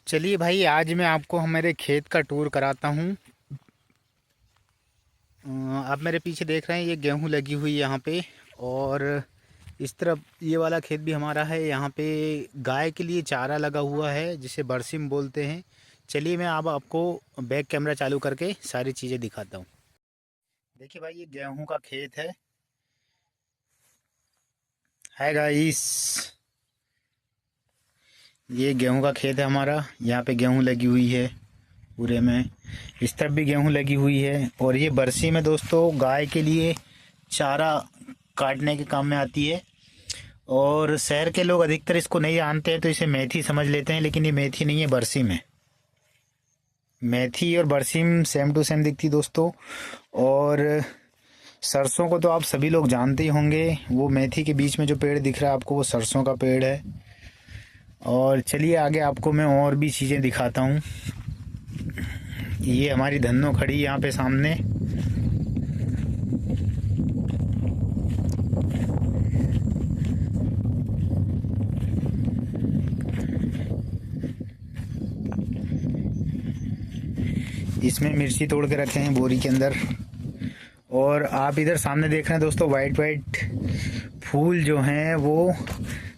चलिए भाई, आज मैं आपको हमारे खेत का टूर कराता हूँ। आप मेरे पीछे देख रहे हैं, ये गेहूँ लगी हुई है यहाँ पे। और इस तरफ ये वाला खेत भी हमारा है। यहाँ पे गाय के लिए चारा लगा हुआ है, जिसे बरसिम बोलते हैं। चलिए मैं अब आपको बैक कैमरा चालू करके सारी चीज़ें दिखाता हूँ। देखिए भाई, ये गेहूँ का खेत है गाइस। ये गेहूँ का खेत है हमारा। यहाँ पे गेहूँ लगी हुई है पूरे में। इस तरफ भी गेहूं लगी हुई है। और ये बरसी में दोस्तों गाय के लिए चारा काटने के काम में आती है। और शहर के लोग अधिकतर इसको नहीं जानते हैं, तो इसे मेथी समझ लेते हैं, लेकिन ये मेथी नहीं है, बरसीम है। मेथी और बरसीम सेम टू सेम दिखती दोस्तों। और सरसों को तो आप सभी लोग जानते ही होंगे। वो मेथी के बीच में जो पेड़ दिख रहा है आपको, वो सरसों का पेड़ है। और चलिए आगे आपको मैं और भी चीज़ें दिखाता हूँ। ये हमारी धन्नो खड़ी यहाँ पे सामने। इसमें मिर्ची तोड़ के रखे हैं बोरी के अंदर। और आप इधर सामने देख रहे हैं दोस्तों, वाइट वाइट फूल जो हैं वो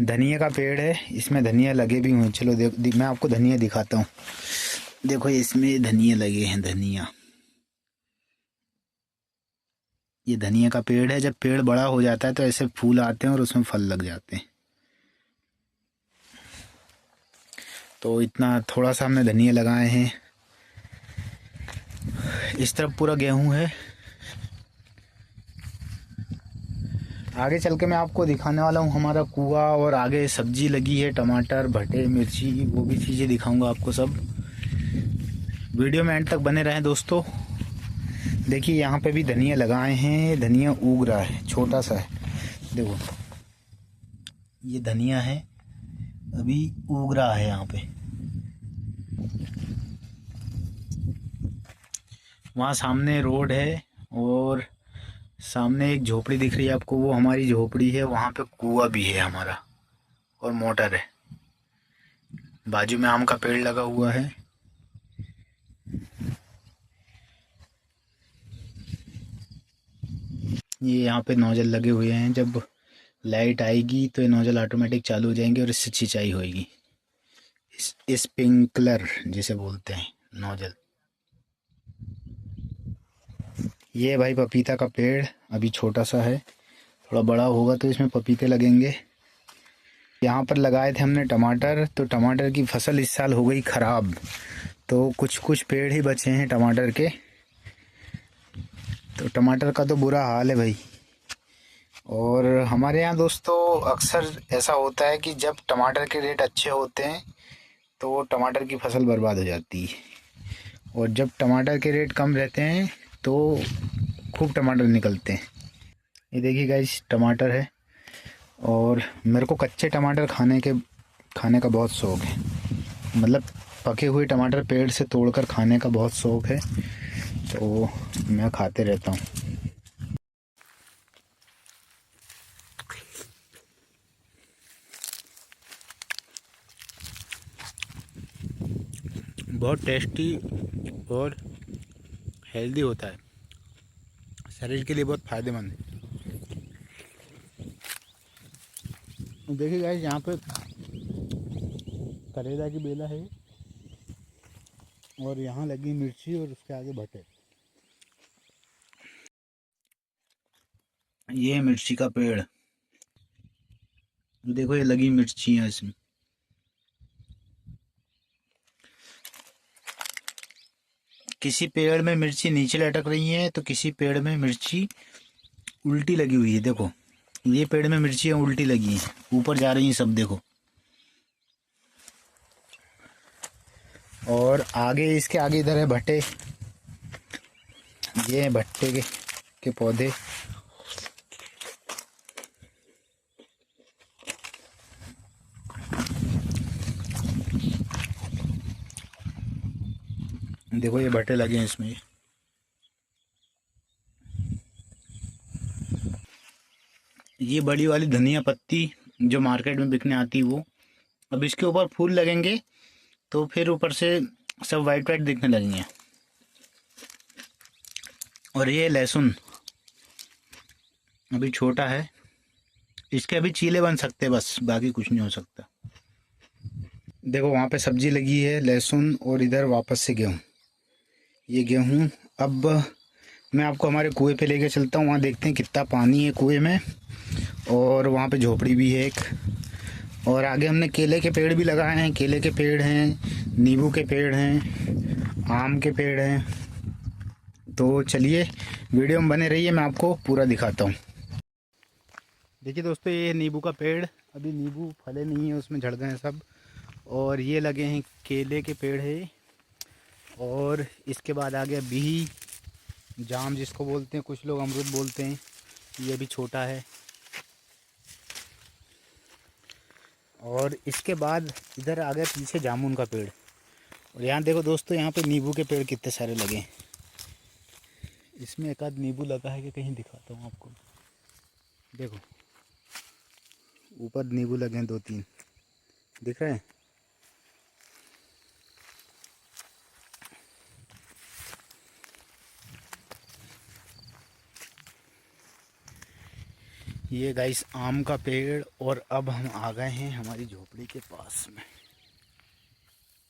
धनिया का पेड़ है। इसमें धनिया लगे भी हुए। चलो मैं आपको धनिया दिखाता हूँ। देखो इसमें धनिया लगे हैं, धनिया। ये धनिया का पेड़ है। जब पेड़ बड़ा हो जाता है तो ऐसे फूल आते हैं और उसमें फल लग जाते हैं। तो इतना थोड़ा सा हमने धनिया लगाए हैं। इस तरफ पूरा गेहूं है। आगे चल के मैं आपको दिखाने वाला हूँ हमारा कुआं। और आगे सब्जी लगी है, टमाटर, भटे, मिर्ची, वो भी चीज़ें दिखाऊंगा आपको सब। वीडियो में एंड तक बने रहें दोस्तों। देखिए यहाँ पे भी धनिया लगाए हैं। धनिया उग रहा है, छोटा सा है। देखो ये धनिया है, अभी उग रहा है यहाँ पे। वहाँ सामने रोड है और सामने एक झोपड़ी दिख रही है आपको, वो हमारी झोपड़ी है। वहाँ पे कुआं भी है हमारा और मोटर है। बाजू में आम का पेड़ लगा हुआ है। ये यहाँ पे नोजल लगे हुए हैं। जब लाइट आएगी तो ये नोजल ऑटोमेटिक चालू हो जाएंगे और इससे सिंचाई होएगी। स्प्रिंकलर जिसे बोलते हैं, नोजल। ये भाई पपीता का पेड़ अभी छोटा सा है, थोड़ा बड़ा होगा तो इसमें पपीते लगेंगे। यहाँ पर लगाए थे हमने टमाटर, तो टमाटर की फसल इस साल हो गई ख़राब। तो कुछ कुछ पेड़ ही बचे हैं टमाटर के। तो टमाटर का तो बुरा हाल है भाई। और हमारे यहाँ दोस्तों अक्सर ऐसा होता है कि जब टमाटर के रेट अच्छे होते हैं तो टमाटर की फसल बर्बाद हो जाती है। और जब टमाटर के रेट कम रहते हैं तो खूब टमाटर निकलते हैं। ये देखिए गाइस, टमाटर है। और मेरे को कच्चे टमाटर खाने का बहुत शौक़ है। मतलब पके हुए टमाटर पेड़ से तोड़कर खाने का बहुत शौक़ है, तो मैं खाते रहता हूँ। बहुत टेस्टी और हेल्दी होता है, शरीर के लिए बहुत फ़ायदेमंद है। देखिए गाइस, यहाँ पे करेला की बेला है और यहाँ लगी मिर्ची और उसके आगे भटे। ये है मिर्ची का पेड़। देखो ये लगी मिर्ची है इसमें। किसी पेड़ में मिर्ची नीचे लटक रही है तो किसी पेड़ में मिर्ची उल्टी लगी हुई है। देखो ये पेड़ में मिर्चियाँ उल्टी लगी हैं, ऊपर जा रही हैं सब। देखो और आगे, इसके आगे इधर है भट्टे। ये है भट्टे के पौधे। देखो ये भट्टे लगे हैं इसमें। ये बड़ी वाली धनिया पत्ती जो मार्केट में बिकने आती है वो। अब इसके ऊपर फूल लगेंगे तो फिर ऊपर से सब वाइट वाइट दिखने लगी हैं। और ये लहसुन अभी छोटा है, इसके अभी चीले बन सकते हैं बस, बाकी कुछ नहीं हो सकता। देखो वहाँ पे सब्जी लगी है, लहसुन, और इधर वापस से गेहूँ। ये गेहूँ अब मैं आपको हमारे कुएं पे लेके चलता हूँ, वहाँ देखते हैं कितना पानी है कुएं में। और वहाँ पे झोपड़ी भी है एक, और आगे हमने केले के पेड़ भी लगाए हैं। केले के पेड़ हैं, नींबू के पेड़ हैं, आम के पेड़ हैं। तो चलिए वीडियो में बने रहिए, मैं आपको पूरा दिखाता हूँ। देखिए दोस्तों, ये नींबू का पेड़, अभी नींबू फले नहीं है, उसमें झड़ गए हैं सब। और ये लगे हैं केले के पेड़ है। और इसके बाद आ गया बिही, जाम जिसको बोलते हैं, कुछ लोग अमरूद बोलते हैं। ये भी छोटा है। और इसके बाद इधर आ गया पीछे जामुन का पेड़। और यहाँ देखो दोस्तों, यहाँ पे नींबू के पेड़ कितने सारे लगे हैं। इसमें एक आध नींबू लगा है कि कहीं, दिखाता हूँ आपको। देखो ऊपर नींबू लगे हैं 2-3, दिख रहे हैं। ये गाइस आम का पेड़। और अब हम आ गए हैं हमारी झोपड़ी के पास में।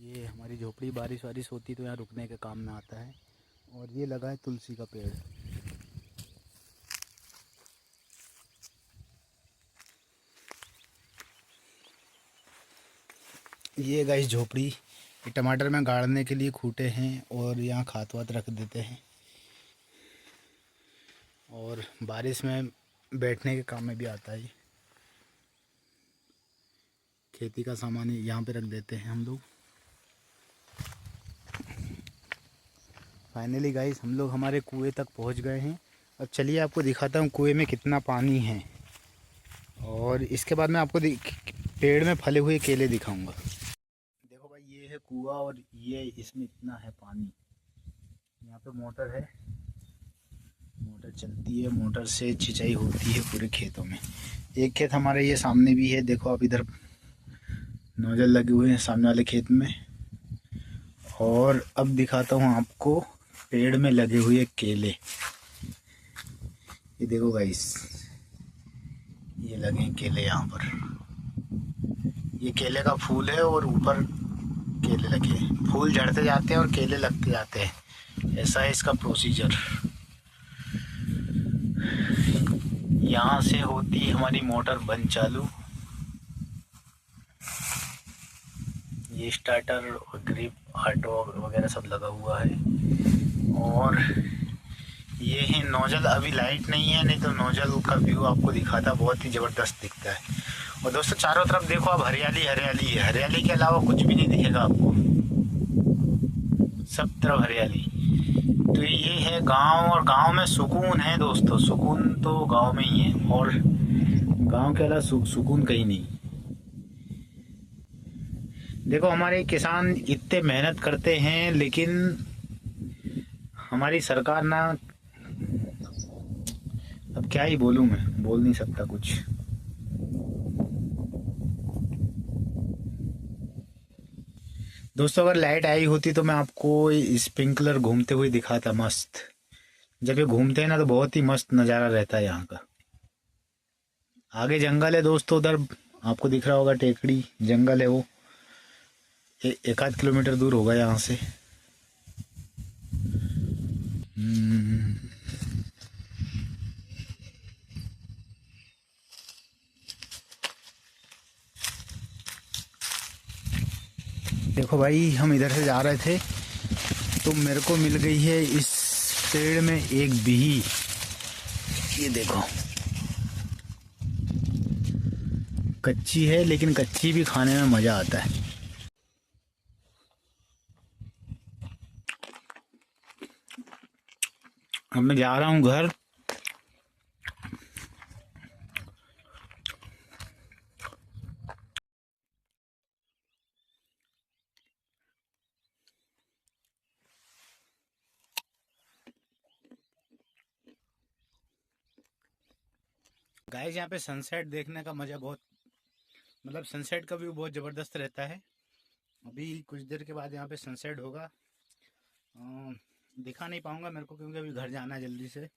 ये हमारी झोपड़ी बारिश वारिश होती तो यहाँ रुकने के काम में आता है। और ये लगा है तुलसी का पेड़। ये गाइस झोपड़ी, ये टमाटर में गाड़ने के लिए खूंटे हैं, और यहाँ खाद वाद रख देते हैं। और बारिश में बैठने के काम में भी आता है। खेती का सामान यहाँ पे रख देते हैं हम लोग। फाइनली गाइस हम लोग हमारे कुएं तक पहुँच गए हैं। अब चलिए आपको दिखाता हूँ कुएं में कितना पानी है। और इसके बाद मैं आपको पेड़ में फले हुए केले दिखाऊंगा। देखो भाई, ये है कुआं, और ये इसमें इतना है पानी। यहाँ पे मोटर है, मोटर चलती है, मोटर से सिंचाई होती है पूरे खेतों में। एक खेत हमारे ये सामने भी है, देखो आप इधर नोजल लगे हुए हैं सामने वाले खेत में। और अब दिखाता हूँ आपको पेड़ में लगे हुए केले। ये देखो गाइस, ये लगे हैं केले यहाँ पर। ये केले का फूल है और ऊपर केले लगे हैं। फूल झड़ते जाते हैं और केले लगते जाते हैं, ऐसा है इसका प्रोसीजर। यहाँ से होती है हमारी मोटर बंद चालू। ये स्टार्टर और ग्रिप ऑटो वगैरह सब लगा हुआ है। और ये है नोजल। अभी लाइट नहीं है, नहीं तो नोजल का व्यू आपको दिखाता, बहुत ही ज़बरदस्त दिखता है। और दोस्तों चारों तरफ देखो आप, हरियाली हरियाली है। हरियाली के अलावा कुछ भी नहीं दिखेगा आपको, सब तरफ हरियाली। तो ये है गांव, और गांव में सुकून है दोस्तों। सुकून तो गांव में ही है, और गांव के अलावा सुकून कहीं नहीं। देखो हमारे किसान इतने मेहनत करते हैं, लेकिन हमारी सरकार ना, अब क्या ही बोलूं, मैं बोल नहीं सकता कुछ। दोस्तों अगर लाइट आई होती तो मैं आपको स्प्रिंकलर घूमते हुए दिखाता मस्त। जब ये घूमते हैं ना तो बहुत ही मस्त नज़ारा रहता है यहाँ का। आगे जंगल है दोस्तों, उधर आपको दिख रहा होगा, टेकड़ी जंगल है वो। एक आध किलोमीटर दूर होगा यहाँ से। देखो भाई, हम इधर से जा रहे थे तो मेरे को मिल गई है इस पेड़ में एक बिही। ये देखो, कच्ची है, लेकिन कच्ची भी खाने में मज़ा आता है। अब मैं जा रहा हूँ घर। गाइस यहाँ पे सनसेट देखने का मज़ा बहुत, मतलब सनसेट का व्यू बहुत ज़बरदस्त रहता है। अभी कुछ देर के बाद यहाँ पे सनसेट होगा। दिखा नहीं पाऊंगा मेरे को क्योंकि अभी घर जाना है जल्दी से।